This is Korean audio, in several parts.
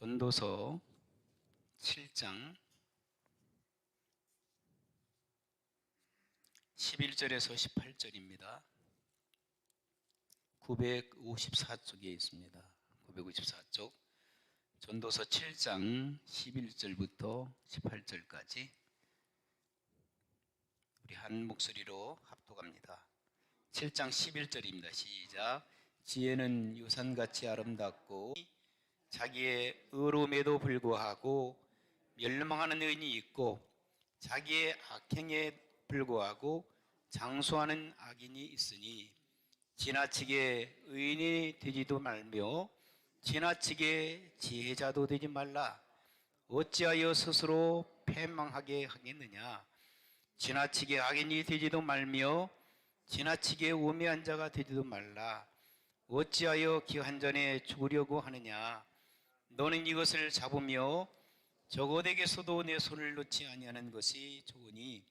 전도서 7장 11절에서 18절입니다. 954쪽에 있습니다. 954쪽 전도서 7장 11절부터 18절까지 우리 한 목소리로 합독합니다. 7장 11절입니다. 시작. 지혜는 유산같이 아름답고 자기의 의로움에도 불구하고 멸망하는 의인이 있고 자기의 악행에 불구하고 장수하는 악인이 있으니 지나치게 의인이 되지도 말며 지나치게 지혜자도 되지 말라. 어찌하여 스스로 패망하게 하겠느냐. 지나치게 악인이 되지도 말며 지나치게 우매한 자가 되지도 말라. 어찌하여 기한 전에 죽으려고 하느냐. 너는 이것을 잡으며 저것에게서도 내 손을 놓지 아니하는 것이 좋으니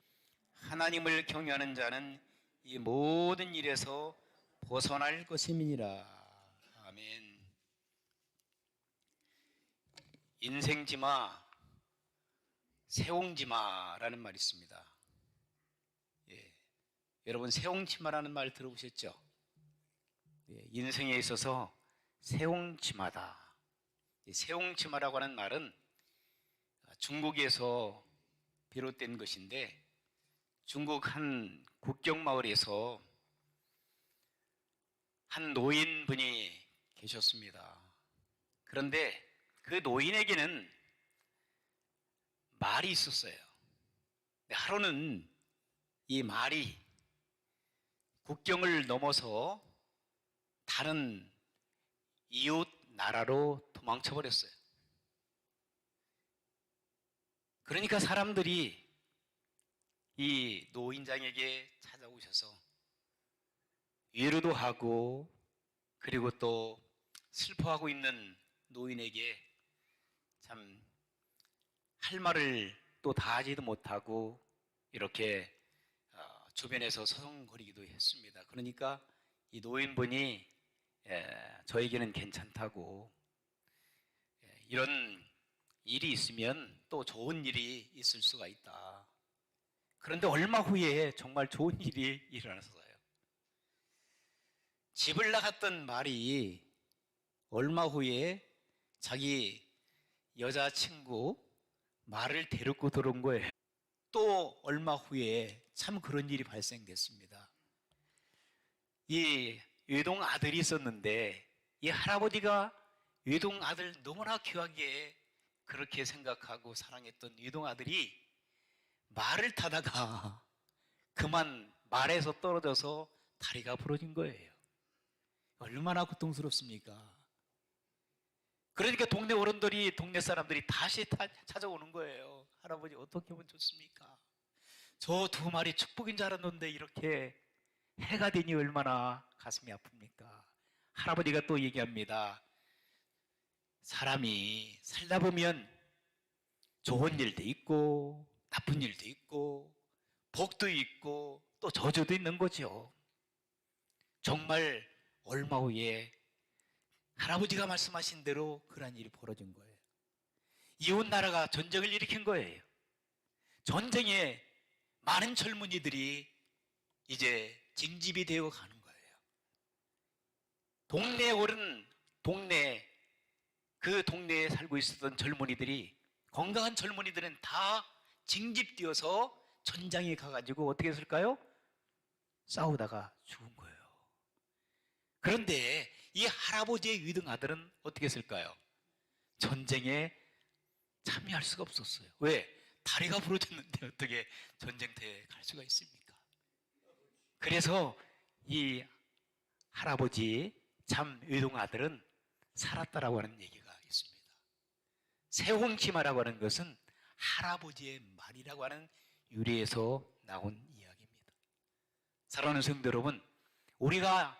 하나님을 경외하는 자는 이 모든 일에서 벗어날 것임이니라. 아멘. 인생지마, 세옹지마라는 말이 있습니다. 여러분 세옹지마라는 말 들어보셨죠? 인생에 있어서 세옹지마다. 세옹지마라고 하는 말은 중국에서 비롯된 것인데 중국 한 국경마을에서 한 노인분이 계셨습니다. 그런데 그 노인에게는 말이 있었어요. 하루는 이 말이 국경을 넘어서 다른 이웃 나라로 도망쳐 버렸어요. 그러니까 사람들이 이 노인장에게 찾아오셔서 위로도 하고 그리고 또 슬퍼하고 있는 노인에게 참 할 말을 또 다 하지도 못하고 이렇게 주변에서 서성거리기도 했습니다. 그러니까 이 노인분이 저에게는 괜찮다고 이런 일이 있으면 또 좋은 일이 있을 수가 있다. 그런데 얼마 후에 정말 좋은 일이 일어났어요. 집을 나갔던 말이 얼마 후에 자기 여자친구 말을 데리고 들어온 거예요. 또 얼마 후에 참 그런 일이 발생됐습니다. 이 외동 아들이 있었는데 이 할아버지가 외동 아들 너무나 귀하게 그렇게 생각하고 사랑했던 외동 아들이 말을 타다가 그만 말에서 떨어져서 다리가 부러진 거예요. 얼마나 고통스럽습니까? 그러니까 동네 어른들이 동네 사람들이 다시 찾아오는 거예요. 할아버지 어떻게 하면 좋습니까? 저 두 마리 축복인 줄 알았는데 이렇게 해가 되니 얼마나 가슴이 아픕니까? 할아버지가 또 얘기합니다. 사람이 살다 보면 좋은 일도 있고 나쁜 일도 있고 복도 있고 또 저주도 있는 거죠. 정말 얼마 후에 할아버지가 말씀하신 대로 그런 일이 벌어진 거예요. 이웃 나라가 전쟁을 일으킨 거예요. 전쟁에 많은 젊은이들이 이제 징집이 되어 가는 거예요. 그 동네에 살고 있었던 젊은이들이, 건강한 젊은이들은 다 징집되어서 전장에 가가지고 어떻게 했을까요? 싸우다가 죽은 거예요. 그런데 이 할아버지의 위등 아들은 어떻게 했을까요? 전쟁에 참여할 수가 없었어요. 왜? 다리가 부러졌는데 어떻게 전쟁터에 갈 수가 있습니까? 그래서 이 할아버지 참 위등 아들은 살았다라고 하는 얘기가 있습니다. 세옹치마라고 하는 것은 할아버지의 말이라고 하는 유래에서 나온 이야기입니다. 사랑하는 성도 여러분, 우리가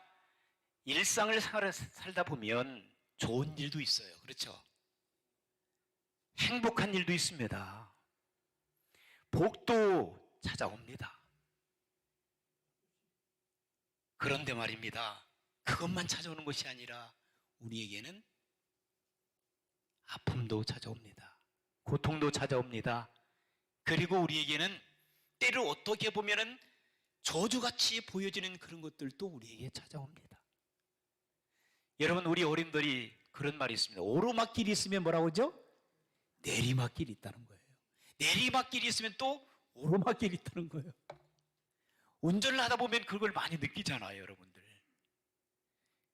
일상을 살다 보면 좋은 일도 있어요. 그렇죠? 행복한 일도 있습니다. 복도 찾아옵니다. 그런데 말입니다. 그것만 찾아오는 것이 아니라 우리에게는 아픔도 아픔도 찾아옵니다. 고통도 찾아옵니다. 그리고 우리에게는 때를 어떻게 보면은 저주같이 보여지는 그런 것들도 우리에게 찾아옵니다. 여러분, 우리 어른들이 그런 말이 있습니다. 오르막길이 있으면 뭐라고 하죠? 내리막길이 있다는 거예요. 내리막길이 있으면 또 오르막길이 있다는 거예요. 운전을 하다 보면 그걸 많이 느끼잖아요, 여러분들.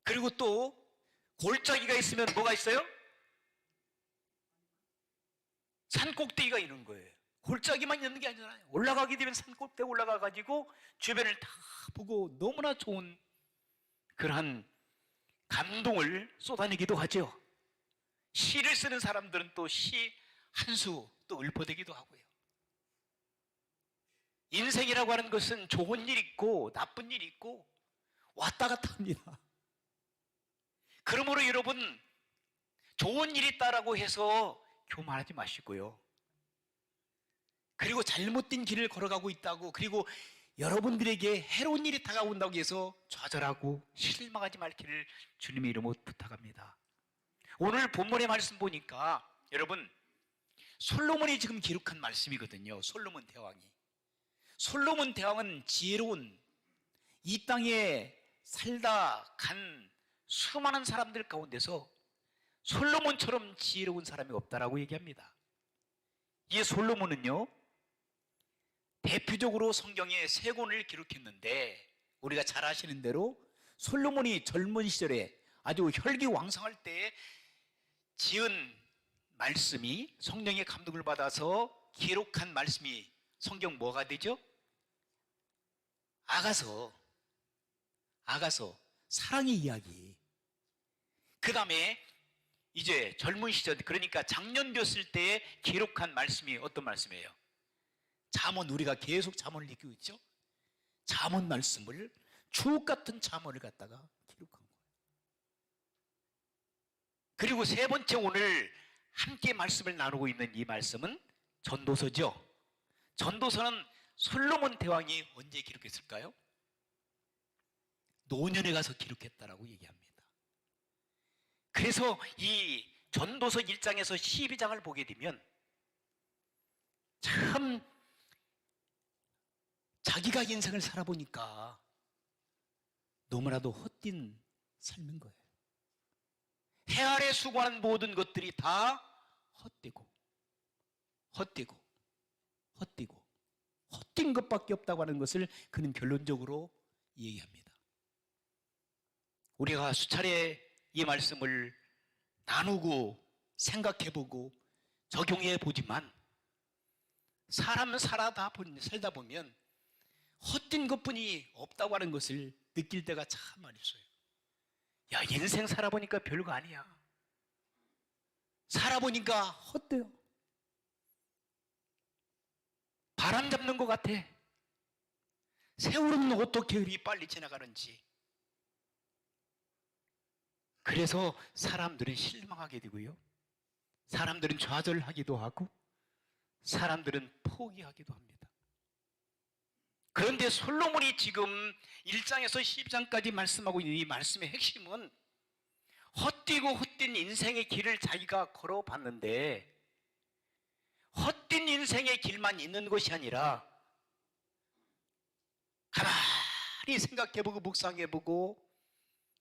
그리고 또 골짜기가 있으면 뭐가 있어요? 산 꼭대기가 있는 거예요. 골짜기만 있는 게 아니잖아요. 올라가게 되면 산 꼭대기 올라가가지고 주변을 다 보고 너무나 좋은 그러한 감동을 쏟아내기도 하죠. 시를 쓰는 사람들은 또 시 한 수 또 읊어대기도 하고요. 인생이라고 하는 것은 좋은 일 있고 나쁜 일 있고 왔다 갔다 합니다. 그러므로 여러분, 좋은 일 있다라고 해서 교만하지 마시고요. 그리고 잘못된 길을 걸어가고 있다고, 그리고 여러분들에게 해로운 일이 다가온다고 해서 좌절하고 실망하지 말기를 주님의 이름으로 부탁합니다. 오늘 본문의 말씀 보니까 여러분, 솔로몬이 지금 기록한 말씀이거든요. 솔로몬 대왕이. 솔로몬 대왕은 지혜로운, 이 땅에 살다 간 수많은 사람들 가운데서 솔로몬처럼 지혜로운 사람이 없다라고 얘기합니다. 이 솔로몬은요, 대표적으로 성경에 세 권을 기록했는데, 우리가 잘 아시는 대로 솔로몬이 젊은 시절에 아주 혈기왕성할 때 지은 말씀이, 성령의 감동을 받아서 기록한 말씀이 성경 뭐가 되죠? 아가서, 사랑의 이야기. 그 다음에 이제 젊은 시절, 그러니까 장년 됐을 때 기록한 말씀이 어떤 말씀이에요? 잠언. 우리가 계속 잠언을 읽고 있죠? 잠언 말씀을, 주옥 같은 잠언을 갖다가 기록한 거예요. 그리고 세 번째, 오늘 함께 말씀을 나누고 있는 이 말씀은 전도서죠. 전도서는 솔로몬 대왕이 언제 기록했을까요? 노년에 가서 기록했다라고 얘기합니다. 그래서 이 전도서 1장에서 12장을 보게 되면 참 자기가 인생을 살아보니까 너무나도 헛된 삶인 거예요. 해 아래 수고하는 모든 것들이 다 헛된 것밖에 없다고 하는 것을 그는 결론적으로 얘기합니다. 우리가 수차례 이 말씀을 나누고 생각해보고 적용해보지만 사람 살다 보면 헛된 것뿐이 없다고 하는 것을 느낄 때가 참 많이 있어요. 야, 인생 살아보니까 별거 아니야. 살아보니까 헛돼요. 바람 잡는 것 같아. 세월은 어떻게 이리 빨리 지나가는지. 그래서 사람들은 실망하게 되고요, 사람들은 좌절하기도 하고, 사람들은 포기하기도 합니다. 그런데 솔로몬이 지금 1장에서 12장까지 말씀하고 있는 이 말씀의 핵심은 헛되고 헛된 인생의 길을 자기가 걸어봤는데, 헛된 인생의 길만 있는 것이 아니라 가만히 생각해보고 묵상해보고,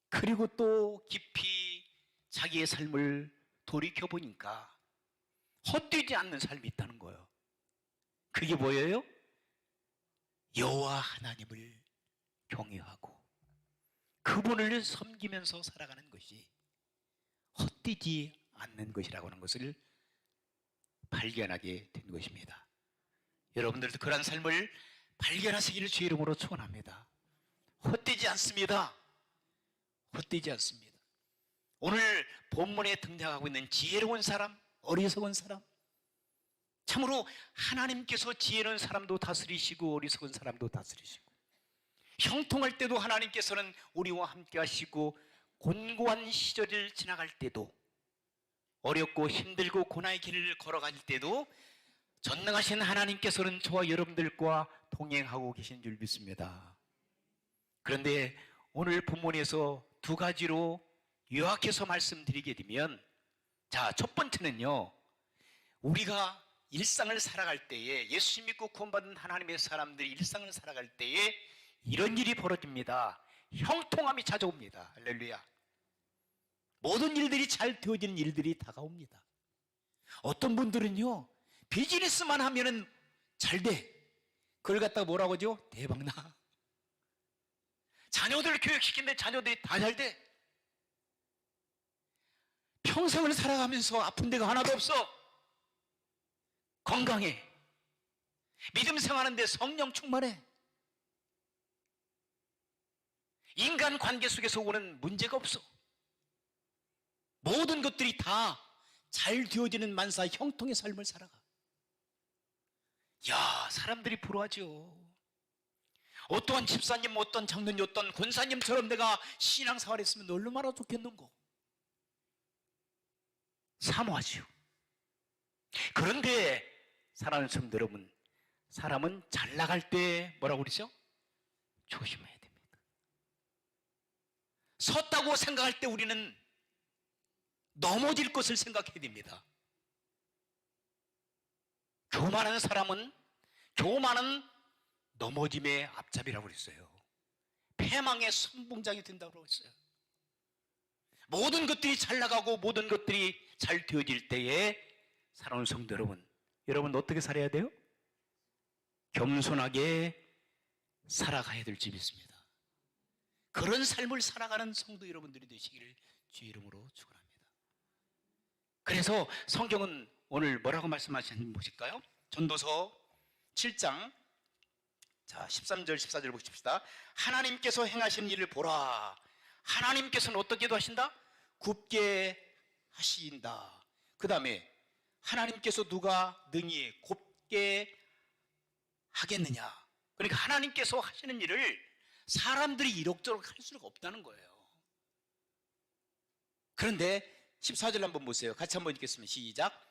그리고 또 깊이 자기의 삶을 돌이켜보니까 헛되지 않는 삶이 있다는 거예요. 그게 뭐예요? 여호와 하나님을 경외하고 그분을 섬기면서 살아가는 것이 헛되지 않는 것이라고 하는 것을 발견하게 된 것입니다. 여러분들도 그런 삶을 발견하시기를 주의 이름으로 축원합니다. 헛되지 않습니다. 헛되지 않습니다. 오늘 본문에 등장하고 있는 지혜로운 사람, 어리석은 사람, 참으로 하나님께서 지혜로운 사람도 다스리시고 어리석은 사람도 다스리시고, 형통할 때도 하나님께서는 우리와 함께 하시고, 곤고한 시절을 지나갈 때도, 어렵고 힘들고 고난의 길을 걸어갈 때도 전능하신 하나님께서는 저와 여러분들과 동행하고 계신 줄 믿습니다. 그런데 오늘 본문에서 두 가지로 요약해서 말씀드리게 되면, 자, 첫 번째는요, 우리가 일상을 살아갈 때에, 예수 믿고 구원받은 하나님의 사람들이 일상을 살아갈 때에 이런 일이 벌어집니다. 형통함이 찾아옵니다. 할렐루야. 모든 일들이 잘 되어지는 일들이 다가옵니다. 어떤 분들은요, 비즈니스만 하면은 잘 돼. 그걸 갖다가 뭐라고 하죠? 대박나. 자녀들 교육시키는데 자녀들이 다 잘 돼. 평생을 살아가면서 아픈 데가 하나도 없어. 건강해. 믿음 생활하는데 성령 충만해. 인간 관계 속에서 오는 문제가 없어. 모든 것들이 다 잘 되어지는 만사 형통의 삶을 살아가. 야, 사람들이 부러워하죠. 어떠한 집사님, 어떤 장로님, 어떤 권사님처럼 내가 신앙생활 했으면 얼마나 좋겠는고. 사모하지요. 그런데 사랑하는 성도 여러분, 사람은 잘 나갈 때 뭐라고 그러죠? 조심해야 됩니다. 섰다고 생각할 때 우리는 넘어질 것을 생각해야 됩니다. 교만한 사람은 교만은 넘어짐의 앞잡이라고 그랬어요. 패망의 선봉장이 된다고 그랬어요. 모든 것들이 잘 나가고 모든 것들이 잘 되어질 때에 사랑하는 성도 여러분, 여러분 어떻게 살아야 돼요? 겸손하게 살아가야 될 줄 믿습니다. 그런 삶을 살아가는 성도 여러분들이 되시기를 주의 이름으로 축원합니다. 그래서 성경은 오늘 뭐라고 말씀하시는지 보실까요? 전도서 7장 자 13절 14절 보십시다. 하나님께서 행하시는 일을 보라. 하나님께서는 어떻게 하신다? 굽게 하신다. 그 다음에 하나님께서 누가 능히 곱게 하겠느냐. 그러니까 하나님께서 하시는 일을 사람들이 이럭저럭 할 수가 없다는 거예요. 그런데 14절 한번 보세요. 같이 한번 읽겠습니다. 시작.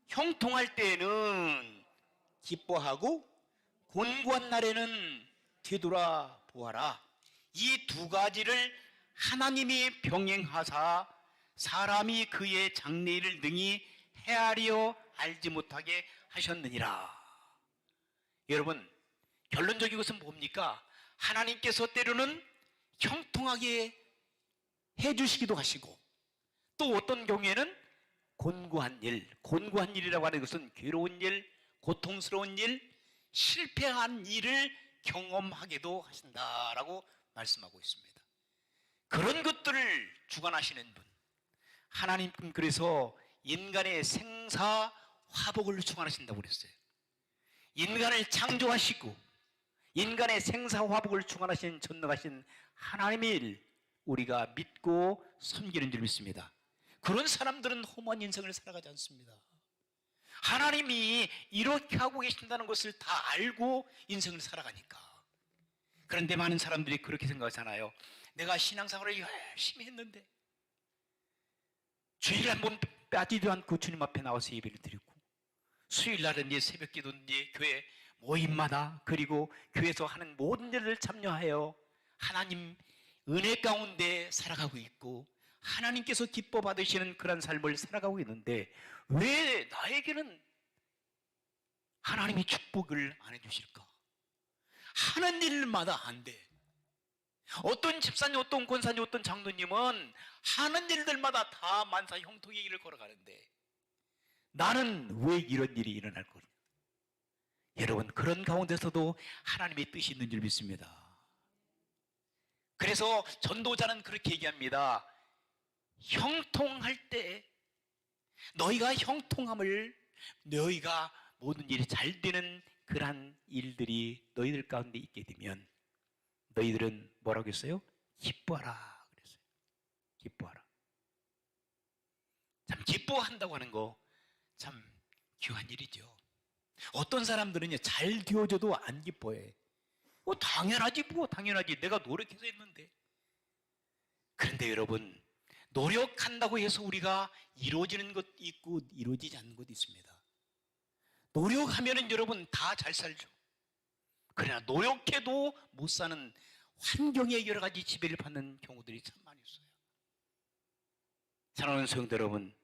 형통할 때에는 기뻐하고 곤고한 날에는 되돌아 보아라. 이 두 가지를 하나님이 병행하사 사람이 그의 장래일을 능히 헤아려 알지 못하게 하셨느니라. 여러분, 결론적인 것은 뭡니까? 하나님께서 때로는 형통하게 해주시기도 하시고, 또 어떤 경우에는 곤고한 일, 곤고한 일이라고 하는 것은 괴로운 일, 고통스러운 일, 실패한 일을 경험하게도 하신다라고 말씀하고 있습니다. 그런 것들을 주관하시는 분, 하나님, 그래서 인간의 생사 화복을 주관하신다고 그랬어요. 인간을 창조하시고 인간의 생사 화복을 주관하신 전능하신 하나님의 일, 우리가 믿고 섬기는 줄 믿습니다. 그런 사람들은 허무한 인생을 살아가지 않습니다. 하나님이 이렇게 하고 계신다는 것을 다 알고 인생을 살아가니까. 그런데 많은 사람들이 그렇게 생각하잖아요. 내가 신앙생활을 열심히 했는데 주일 한번 빠지도 않고 주님 앞에 나와서 예배를 드리고, 수요일날은 네 새벽기도, 네 교회 모임마다, 그리고 교회에서 하는 모든 일을 참여하여 하나님 은혜 가운데 살아가고 있고 하나님께서 기뻐 받으시는 그런 삶을 살아가고 있는데 왜 나에게는 하나님이 축복을 안 해주실까? 하는 일마다 안 돼. 어떤 집사님, 어떤 권사님, 어떤 장로님은 하는 일들마다 다 만사 형통의 길을 걸어가는데 나는 왜 이런 일이 일어날 거냐? 여러분, 그런 가운데서도 하나님의 뜻이 있는 줄 믿습니다. 그래서 전도자는 그렇게 얘기합니다. 형통할 때 너희가 형통함을, 너희가 모든 일이 잘 되는 그러한 일들이 너희들 가운데 있게 되면 너희들은 뭐라고 했어요? 기뻐하라 그랬어요. 기뻐하라. 참, 기뻐한다고 하는 거 참 귀한 일이죠. 어떤 사람들은요, 잘 되어져도 안 기뻐해. 당연하지, 당연하지. 내가 노력해서 했는데. 그런데 여러분, 노력한다고 해서 우리가 이루어지는 것 있고 이루어지지 않는 것도 있습니다. 노력하면은 여러분 다 잘 살죠. 그러나 노력해도 못 사는 환경의 여러 가지 지배를 받는 경우들이 참 많이 있어요. 사랑하는 성도 여러분,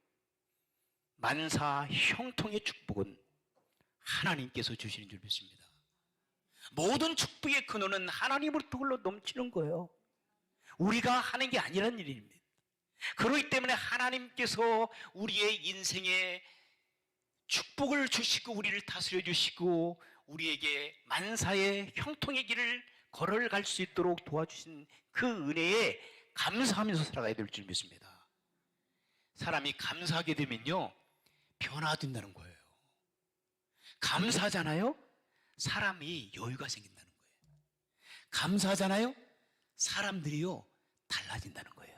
만사 형통의 축복은 하나님께서 주시는 줄 믿습니다. 모든 축복의 근원은 하나님으로부터 흘러 넘치는 거예요. 우리가 하는 게 아니란 일입니다. 그렇기 때문에 하나님께서 우리의 인생에 축복을 주시고 우리를 다스려 주시고 우리에게 만사의 형통의 길을 걸어갈 수 있도록 도와주신 그 은혜에 감사하면서 살아가야 될 줄 믿습니다. 사람이 감사하게 되면요, 변화된다는 거예요. 감사하잖아요? 사람이 여유가 생긴다는 거예요. 감사하잖아요? 사람들이요, 달라진다는 거예요.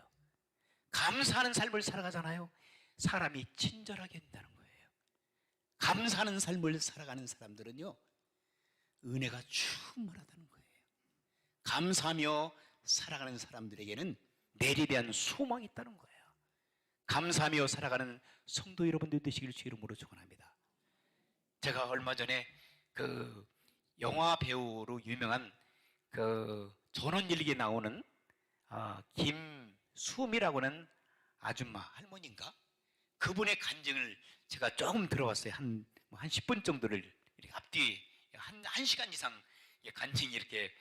감사하는 삶을 살아가잖아요? 사람이 친절하게 된다는 거예요. 감사하는 삶을 살아가는 사람들은요, 은혜가 충만하다는 거예요. 감사하며 살아가는 사람들에게는 내일에 대한 소망이 있다는 거예요. 감사하며 살아가는 성도 여러분들 되시길 주 이름으로 축원합니다. 제가 얼마 전에 그 영화 배우로 유명한 그 전원일기에 나오는 김수미라고는 아줌마 할머니인가? 그분의 간증을 제가 조금 들어봤어요. 한 10분 정도를 이렇게 앞뒤 한 시간 이상 간증이 이렇게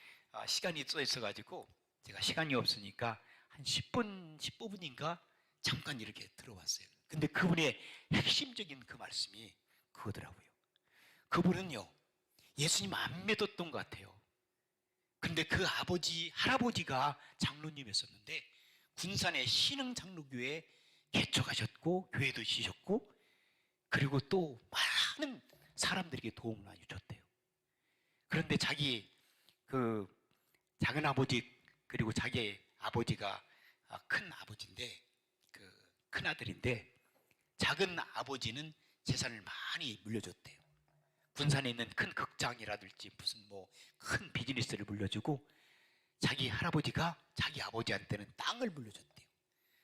시간이 써 있어가지고 제가 시간이 없으니까 한 10분, 15분인가 잠깐 이렇게 들어봤어요. 근데 그분의 핵심적인 그 말씀이 그거더라고요. 그분은요, 예수님 안 믿었던 것 같아요. 근데 그 할아버지가 장로님이었었는데 군산의 신흥장로교회에 개척하셨고 교회도 지셨고 그리고 또 많은 사람들에게 도움을 많이 줬대요. 그런데 자기 그 작은 아버지 그리고 자기 아버지가 큰 아버지인데 그 큰 아들인데 작은 아버지는 재산을 많이 물려줬대요. 군산에 있는 큰 극장이라든지 무슨 뭐 큰 비즈니스를 물려주고 자기 할아버지가 자기 아버지한테는 땅을 물려줬대요.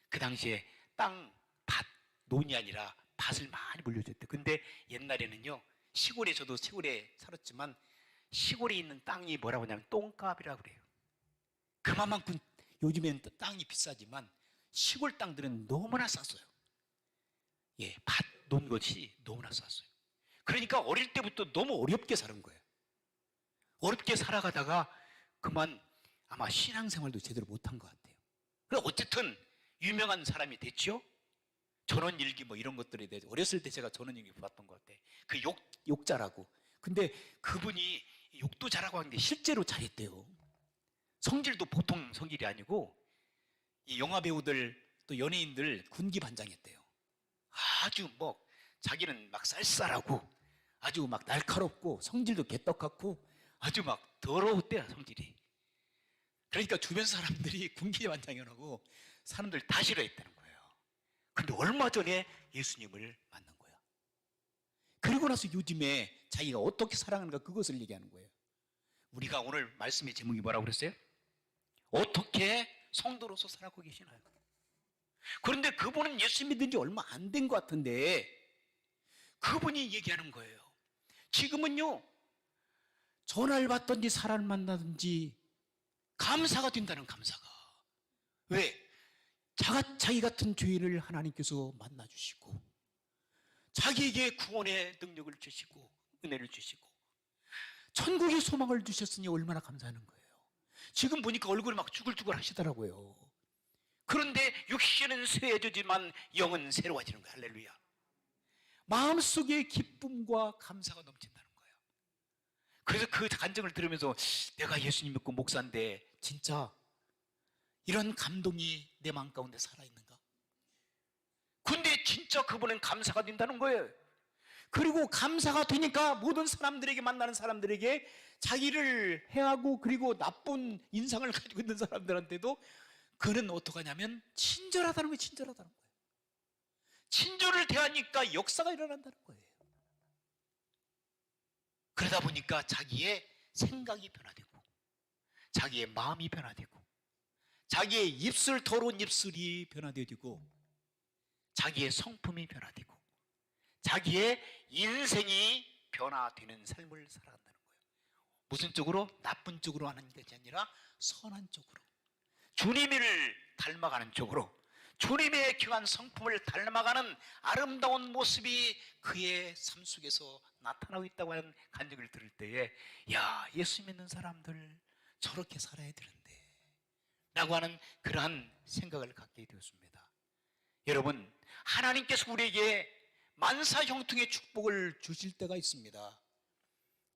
그 당시에 밭, 논이 아니라 밭을 많이 물려줬대요. 근데 옛날에는요, 저도 시골에 살았지만 시골에 있는 땅이 뭐라고 하냐면 똥값이라고 그래요. 그만큼 요즘에는 땅이 비싸지만 시골 땅들은 너무나 쌌어요. 예, 밭 놓은 것이 너무나 쌌어요. 그러니까 어릴 때부터 너무 어렵게 사는 거예요. 어렵게 살아가다가 그만 아마 신앙생활도 제대로 못한 것 같아요. 그래 어쨌든 유명한 사람이 됐죠. 전원일기 뭐 이런 것들에 대해서 어렸을 때 제가 전원일기 봤던 것 같아요. 그 욕자라고. 근데 그분이 욕도 잘하고 하는데 실제로 잘했대요. 성질도 보통 성질이 아니고 이 영화 배우들 또 연예인들 군기 반장했대요. 아주 뭐 자기는 막 쌀쌀하고 아주 막 날카롭고 성질도 개떡같고 아주 막 더러웠대요, 성질이. 그러니까 주변 사람들이 군기 반장이라고 사람들 다 싫어했다는 거예요. 근데 얼마 전에 예수님을 만난 거야. 그리고 나서 요즘에 자기가 어떻게 살아가는가 그것을 얘기하는 거예요. 우리가 오늘 말씀의 제목이 뭐라고 그랬어요? 어떻게 성도로서 살아가고 계시나요? 그런데 그분은 예수 믿은 지 얼마 안 된 것 같은데 그분이 얘기하는 거예요. 지금은요, 전화를 받든지 사람을 만나든지 감사가 된다는 감사가. 왜? 자기 같은 죄인을 하나님께서 만나주시고 자기에게 구원의 능력을 주시고 은혜를 주시고 천국의 소망을 주셨으니 얼마나 감사하는 거예요. 지금 보니까 얼굴이 막 쭈글쭈글 하시더라고요. 그런데 육신은 쇠해지지만 영은 새로워지는 거예요. 할렐루야. 마음속에 기쁨과 감사가 넘친다는 거예요. 그래서 그 간증을 들으면서 내가 예수님 믿고 목사인데 진짜 이런 감동이 내 마음 가운데 살아있는가? 근데 진짜 그분은 감사가 된다는 거예요. 그리고 감사가 되니까 모든 사람들에게 만나는 사람들에게 자기를 해하고 그리고 나쁜 인상을 가지고 있는 사람들한테도 그는 어떻게 하냐면 친절하다는 거예요. 친절하다는 거예요. 친절을 대하니까 역사가 일어난다는 거예요. 그러다 보니까 자기의 생각이 변화되고 자기의 마음이 변화되고 자기의 더러운 입술이 변화되고 자기의 성품이 변화되고 자기의 인생이 변화되는 삶을 살아간다는 거예요. 무슨 쪽으로? 나쁜 쪽으로 하는 것이 아니라 선한 쪽으로 주님을 닮아가는 쪽으로 주님의 귀한 성품을 닮아가는 아름다운 모습이 그의 삶 속에서 나타나고 있다고 하는 간증을 들을 때에, 야, 예수 믿는 사람들 저렇게 살아야 되는데 라고 하는 그러한 생각을 갖게 되었습니다. 여러분, 하나님께서 우리에게 만사형통의 축복을 주실 때가 있습니다.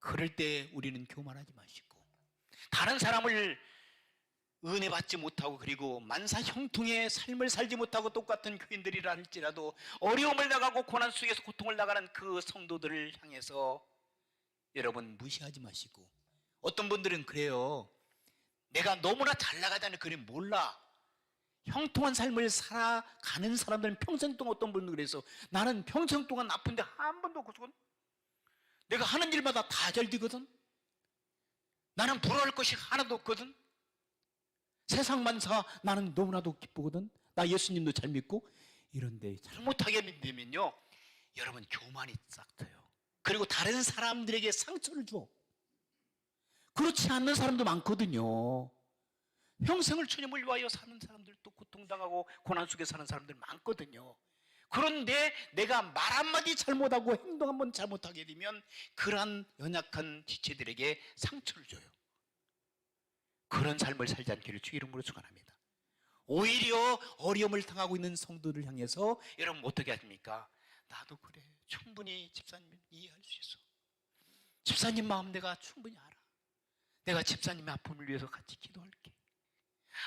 그럴 때 우리는 교만하지 마시고, 다른 사람을 은혜 받지 못하고 그리고 만사형통의 삶을 살지 못하고 똑같은 교인들이라 할지라도 어려움을 나가고 고난 속에서 고통을 나가는 그 성도들을 향해서 여러분 무시하지 마시고, 어떤 분들은 그래요. 내가 너무나 잘 나가다는 그래 몰라. 형통한 삶을 살아가는 사람들은 평생 동안, 어떤 분들은 그래서 나는 평생 동안 나쁜데 한 번도 없거든. 내가 하는 일마다 다 잘 되거든. 나는 부러울 것이 하나도 없거든. 세상 만사 나는 너무나도 기쁘거든. 나 예수님도 잘 믿고. 이런데 잘못하게 되면요, 여러분 교만이 싹트요. 그리고 다른 사람들에게 상처를 줘. 그렇지 않는 사람도 많거든요. 평생을 주님을 위하여 사는 사람들도 고통당하고 고난 속에 사는 사람들 많거든요. 그런데 내가 말 한마디 잘못하고 행동 한번 잘못하게 되면 그러한 연약한 지체들에게 상처를 줘요. 그런 삶을 살지 않기를 주 이름으로 축원합니다. 오히려 어려움을 당하고 있는 성도를 향해서 여러분 어떻게 하십니까? 나도 그래. 충분히 집사님을 이해할 수 있어. 집사님 마음 내가 충분히 알아. 내가 집사님의 아픔을 위해서 같이 기도할게.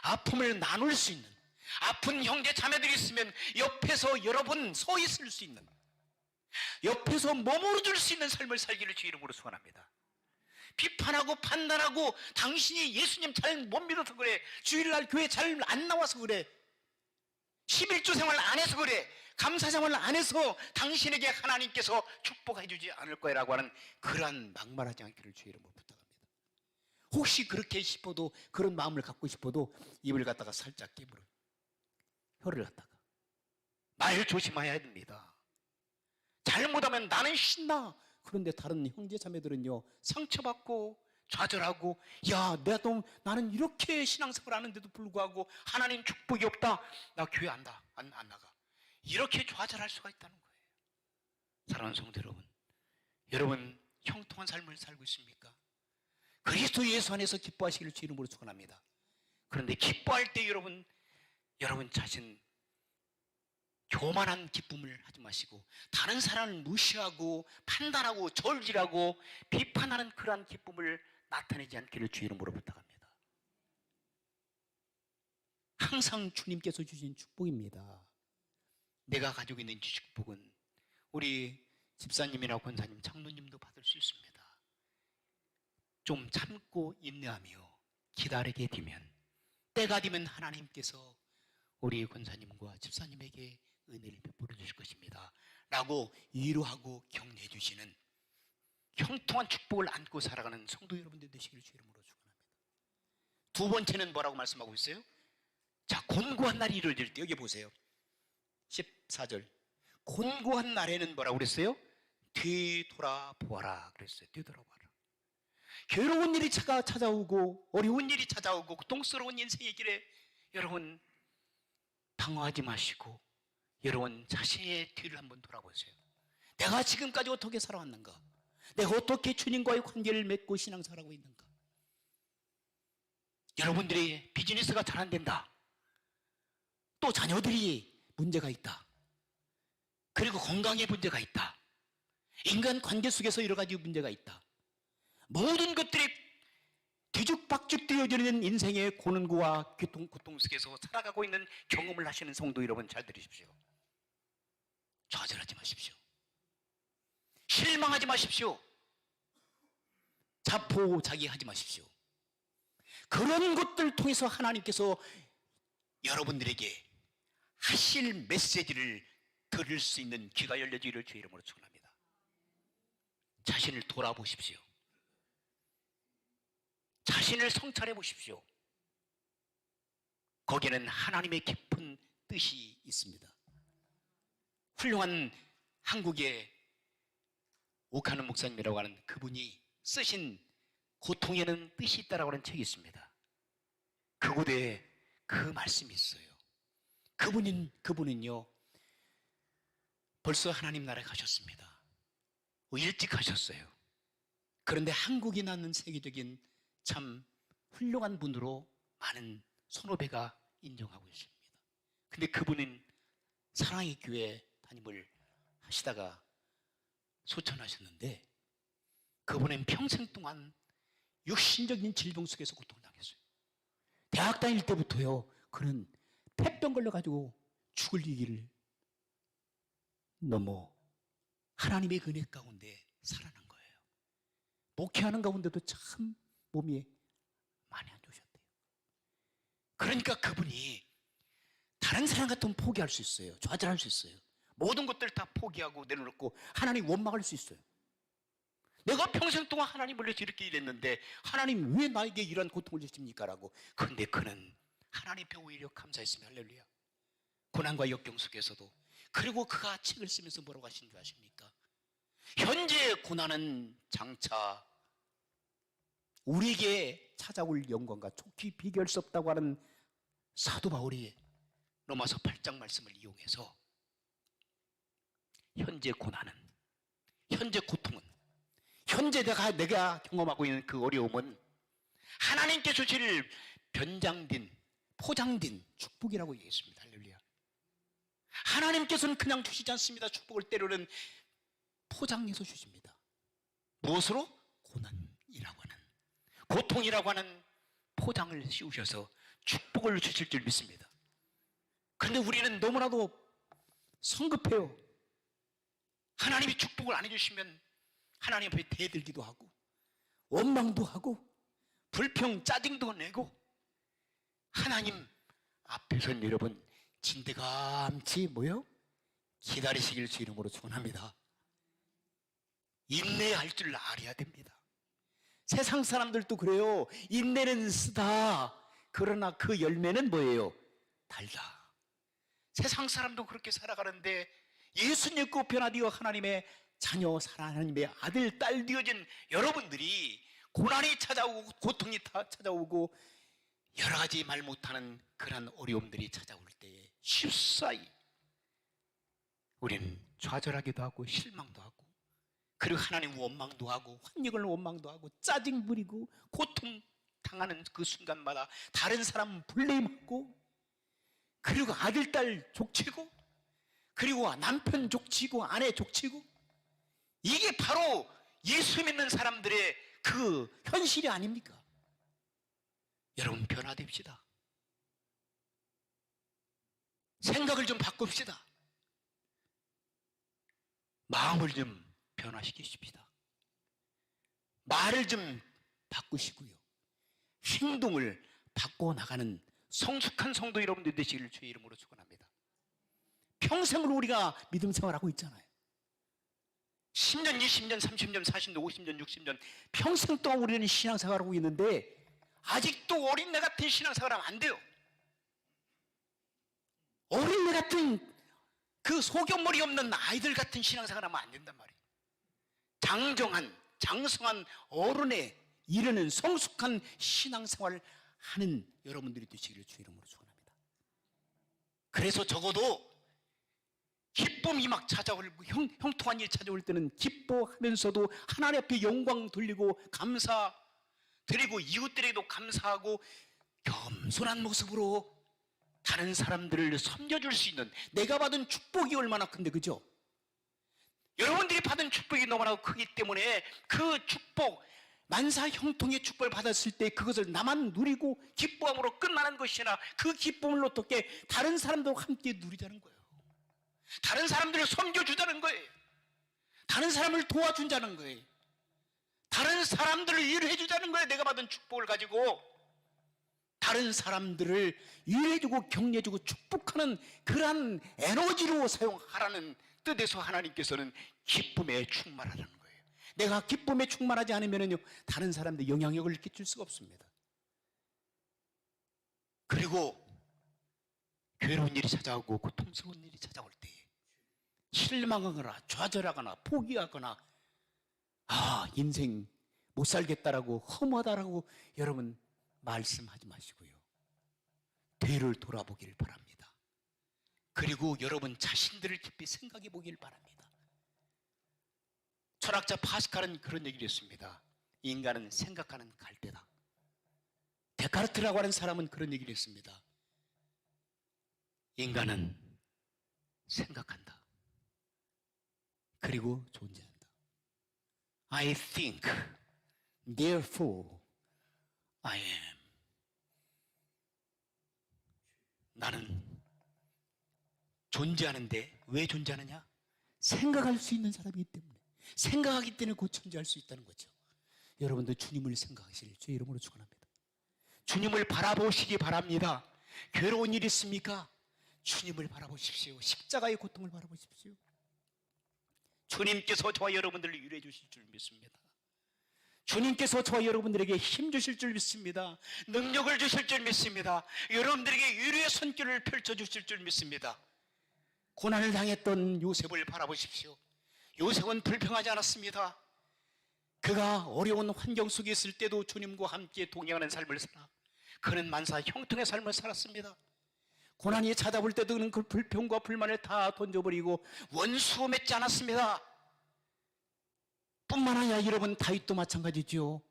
아픔을 나눌 수 있는, 아픈 형제 자매들이 있으면 옆에서 여러분 서 있을 수 있는, 옆에서 머무르 줄 수 있는 삶을 살기를 주 이름으로 소원합니다. 비판하고 판단하고 당신이 예수님 잘 못 믿어서 그래, 주일날 교회 잘 안 나와서 그래, 11조 생활 안 해서 그래, 감사 생활 안 해서 당신에게 하나님께서 축복해 주지 않을 거라고 하는 그러한 막말하지 않기를 주 이름으로 부탁합니다. 혹시 그렇게 싶어도, 그런 마음을 갖고 싶어도 입을 갖다가 살짝 깨물어요. 혀를 갖다가. 말 조심해야 됩니다. 잘못하면 나는 신나. 그런데 다른 형제 자매들은요, 상처받고 좌절하고, 야, 나는 이렇게 신앙생활 하는데도 불구하고 하나님 축복이 없다. 나 교회 안 나가. 이렇게 좌절할 수가 있다는 거예요. 사랑하는 성도 여러분 형통한 삶을 살고 있습니까? 그리스도 예수 안에서 기뻐하시기를 주 이름으로 축원합니다. 그런데 기뻐할 때 여러분 자신 교만한 기쁨을 하지 마시고, 다른 사람을 무시하고 판단하고 저울질하고 비판하는 그러한 기쁨을 나타내지 않기를 주 이름으로 부탁합니다. 항상 주님께서 주신 축복입니다. 내가 가지고 있는 이 축복은 우리 집사님이나 권사님, 장로님도 받을 수 있습니다. 좀 참고 인내하며 기다리게 되면, 때가 되면 하나님께서 우리 권사님과 집사님에게 은혜를 베풀어 주실 것입니다 라고 위로하고 격려해 주시는 형통한 축복을 안고 살아가는 성도 여러분들 되시기를 주 이름으로 축원합니다. 두 번째는 뭐라고 말씀하고 있어요? 자, 곤고한 날이 이루어질 때, 여기 보세요. 14절. 곤고한 날에는 뭐라고 그랬어요? 뒤돌아보아라 그랬어요. 뒤돌아보아라. 괴로운 일이 찾아오고 어려운 일이 찾아오고 고통스러운 인생의 길에 여러분 당황하지 마시고, 여러분 자신의 뒤를 한번 돌아보세요. 내가 지금까지 어떻게 살아왔는가? 내가 어떻게 주님과의 관계를 맺고 신앙생활하고 있는가? 여러분들이 비즈니스가 잘 안 된다, 또 자녀들이 문제가 있다, 그리고 건강에 문제가 있다, 인간 관계 속에서 여러 가지 문제가 있다. 모든 것들이 뒤죽박죽 되어지는 인생의 고난과 고통 속에서 살아가고 있는 경험을 하시는 성도 여러분, 잘 들으십시오. 좌절하지 마십시오. 실망하지 마십시오. 자포자기하지 마십시오. 그런 것들을 통해서 하나님께서 여러분들에게 하실 메시지를 들을 수 있는 귀가 열려지기를 주의 이름으로 축원합니다. 자신을 돌아보십시오. 자신을 성찰해 보십시오. 거기에는 하나님의 깊은 뜻이 있습니다. 훌륭한 한국의 오카노 목사님이라고 하는 그분이 쓰신 고통에는 뜻이 있다라고 하는 책이 있습니다. 그곳에 그 말씀이 있어요. 그분은요, 벌써 하나님 나라에 가셨습니다. 일찍 가셨어요. 그런데 한국이 낳는 세계적인 참 훌륭한 분으로 많은 선후배가 인정하고 있습니다. 근데 그분은 사랑의 교회 담임을 하시다가 소천하셨는데, 그분은 평생 동안 육신적인 질병 속에서 고통을 당했어요. 대학 다닐 때부터요, 그는 폐병 걸려가지고 죽을 위기를 넘어 하나님의 은혜 가운데 살아난 거예요. 목회하는 가운데도 참 몸이 많이 안 좋으셨대요. 그러니까 그분이 다른 사람 같으면 포기할 수 있어요. 좌절할 수 있어요. 모든 것들 다 포기하고 내려놓고 하나님 원망할 수 있어요. 내가 평생 동안 하나님을 위해서 이렇게 일했는데 하나님 왜 나에게 이런 고통을 주십니까? 라고. 그런데 그는 하나님 앞에 오히려 감사했으며, 할렐루야. 고난과 역경 속에서도. 그리고 그가 책을 쓰면서 뭐라고 하신 줄 아십니까? 현재 고난은 장차 우리에게 찾아올 영광과 좋게 비교할 수 없다고 하는 사도 바울이 로마서 8장 말씀을 이용해서 현재 고난은, 현재 고통은, 현재 내가 경험하고 있는 그 어려움은 하나님께서 주실 변장된, 포장된 축복이라고 얘기했습니다. 할렐루야. 하나님께서는 그냥 주시지 않습니다. 축복을 때로는 포장해서 주십니다. 무엇으로? 고난이라고 하는, 고통이라고 하는 포장을 씌우셔서 축복을 주실 줄 믿습니다. 그런데 우리는 너무나도 성급해요. 하나님이 축복을 안 해주시면 하나님 앞에 대들기도 하고 원망도 하고 불평 짜증도 내고, 하나님 앞에서는 여러분 진드감치 뭐요? 기다리시길 주 이름으로 축원합니다. 인내할 줄 알아야 됩니다. 세상 사람들도 그래요. 인내는 쓰다. 그러나 그 열매는 뭐예요? 달다. 세상 사람도 그렇게 살아가는데 예수님 그 변화되어 하나님의 자녀, 하나님의 아들, 딸 되어진 여러분들이 고난이 찾아오고 고통이 찾아오고 여러 가지 말 못하는 그런 어려움들이 찾아올 때에 쉽사이 우리는 좌절하기도 하고 실망도 하고, 그리고 하나님 원망도 하고 환경을 원망도 하고 짜증 부리고 고통 당하는 그 순간마다 다른 사람 블레임하고, 그리고 아들, 딸 족치고, 그리고 남편 족치고 아내 족치고, 이게 바로 예수 믿는 사람들의 그 현실이 아닙니까? 여러분 변화됩시다. 생각을 좀 바꿉시다. 마음을 좀 변화시키십시다. 말을 좀 바꾸시고요, 행동을 바꿔나가는 성숙한 성도 여러분들 되시기를 주의 이름으로 축원합니다. 평생을 우리가 믿음 생활하고 있잖아요. 10년, 20년, 30년, 40년, 50년, 60년 평생 동안 우리는 신앙생활하고 있는데 아직도 어린애 같은 신앙생활하면 안 돼요. 어린애 같은 그 소견머리 없는 아이들 같은 신앙생활하면 안 된단 말이에요. 장정한, 장성한 어른에 이르는 성숙한 신앙생활을 하는 여러분들이 되시기를 주 이름으로 축원합니다. 그래서 적어도 기쁨이 막 찾아올, 형통한 일 찾아올 때는 기뻐하면서도 하나님 앞에 영광 돌리고 감사 드리고 이웃들에게도 감사하고 겸손한 모습으로 다른 사람들을 섬겨줄 수 있는, 내가 받은 축복이 얼마나 큰데, 그죠? 여러분들이 받은 축복이 너무나 크기 때문에 그 축복, 만사 형통의 축복을 받았을 때 그것을 나만 누리고 기뻐함으로 끝나는 것이 아니라 그 기쁨을 어떻게 다른 사람들과 함께 누리자는 거예요. 다른 사람들을 섬겨주자는 거예요. 다른 사람을 도와준다는 거예요. 다른 사람들을 위로해주자는 거예요. 내가 받은 축복을 가지고 다른 사람들을 위로해주고 격려해주고 축복하는 그러한 에너지로 사용하라는 뜻에서 하나님께서는 기쁨에 충만하라는 거예요. 내가 기쁨에 충만하지 않으면요, 다른 사람들 영향력을 끼칠 수가 없습니다. 그리고 괴로운 일이 찾아오고 고통스러운 일이 찾아올 때 실망하거나 좌절하거나 포기하거나 인생 못 살겠다라고 허무하다라고 여러분 말씀하지 마시고요, 뒤를 돌아보기를 바랍니다. 그리고 여러분 자신들을 깊이 생각해 보길 바랍니다. 철학자 파스칼은 그런 얘기를 했습니다. 인간은 생각하는 갈대다. 데카르트라고 하는 사람은 그런 얘기를 했습니다. 인간은 생각한다. 그리고 존재한다. I think, therefore I am. 나는 존재하는데 왜 존재하느냐? 생각할 수 있는 사람이기 때문에, 생각하기 때문에 곧 존재할 수 있다는 거죠. 여러분도 주님을 생각하시길 주의 이름으로 축원합니다. 주님을 바라보시기 바랍니다. 괴로운 일 있습니까? 주님을 바라보십시오. 십자가의 고통을 바라보십시오. 주님께서 저와 여러분들을 위로해 주실 줄 믿습니다. 주님께서 저와 여러분들에게 힘 주실 줄 믿습니다. 능력을 주실 줄 믿습니다. 여러분들에게 위로의 손길을 펼쳐 주실 줄 믿습니다. 고난을 당했던 요셉을 바라보십시오. 요셉은 불평하지 않았습니다. 그가 어려운 환경 속에 있을 때도 주님과 함께 동행하는 삶을 살아 그는 만사 형통의 삶을 살았습니다. 고난이 찾아올 때도 그는 그 불평과 불만을 다 던져버리고 원수 맺지 않았습니다. 뿐만 아니라 여러분 다윗도 마찬가지죠.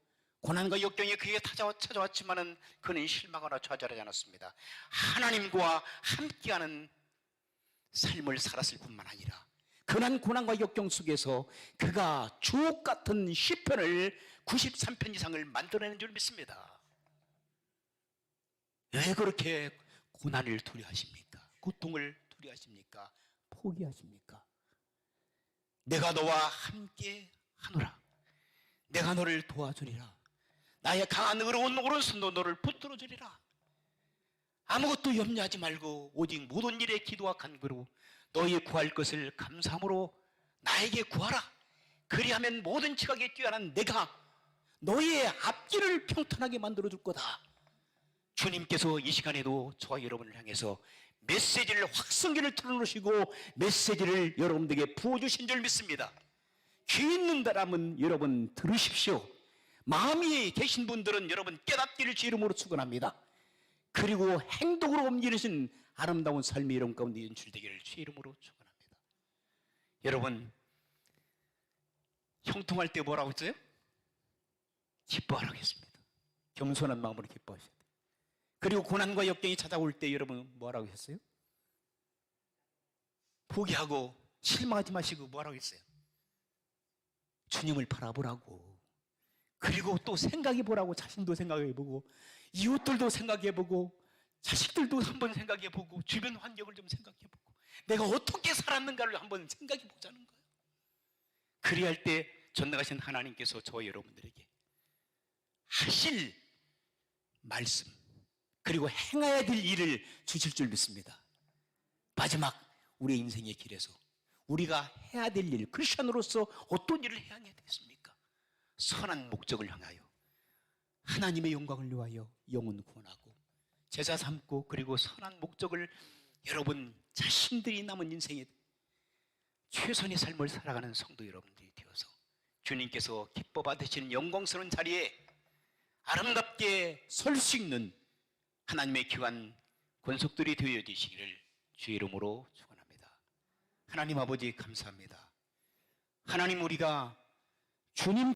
고난과 역경이 그에게 찾아왔지만은 그는 실망하거나 좌절하지 않았습니다. 하나님과 함께하는 삶을 살았을 뿐만 아니라 그런 고난과 역경 속에서 그가 주옥 같은 시편을 93편 이상을 만들어낸 줄 믿습니다. 왜 그렇게 고난을 두려워하십니까? 고통을 두려워하십니까? 포기하십니까? 내가 너와 함께 하노라. 내가 너를 도와주리라. 나의 강한 의로운 오른손도 너를 붙들어 주리라. 아무것도 염려하지 말고 오직 모든 일에 기도와 간구로 너희 구할 것을 감사함으로 나에게 구하라. 그리하면 모든 지각에 뛰어난 내가 너희의 앞길을 평탄하게 만들어 줄 거다. 주님께서 이 시간에도 저와 여러분을 향해서 메시지를 확성기를 틀어놓으시고 메시지를 여러분들에게 부어주신 줄 믿습니다. 귀 있는 사람은 여러분 들으십시오. 마음이 계신 분들은 여러분 깨닫기를 주 이름으로 축원합니다. 그리고 행동으로 옮기신 아름다운 삶의 이름 가운데 연출되기를 주 이름으로 축원합니다. 여러분 형통할 때 뭐라고 했어요? 기뻐하라고 했습니다. 겸손한 마음으로 기뻐하셔야 돼요. 그리고 고난과 역경이 찾아올 때 여러분 뭐라고 했어요? 포기하고 실망하지 마시고 뭐라고 했어요? 주님을 바라보라고. 그리고 또 생각해보라고. 자신도 생각해보고 이웃들도 생각해보고 자식들도 한번 생각해보고 주변 환경을 좀 생각해보고 내가 어떻게 살았는가를 한번 생각해보자는 거예요. 그리할 때 전능하신 하나님께서 저와 여러분들에게 하실 말씀 그리고 행해야 될 일을 주실 줄 믿습니다. 마지막 우리의 인생의 길에서 우리가 해야 될 일, 크리스천으로서 어떤 일을 해야 되겠습니까? 선한 목적을 향하여 하나님의 영광을 위하여 영혼 구원하고 제자 삼고 그리고 선한 목적을 여러분 자신들이 남은 인생에 최선의 삶을 살아가는 성도 여러분들이 되어서 주님께서 기뻐 받으시는 영광스러운 자리에 아름답게 설 수 있는 하나님의 귀한 권속들이 되어지시기를 주의 이름으로 축원합니다. 하나님 아버지 감사합니다. 하나님 우리가 주님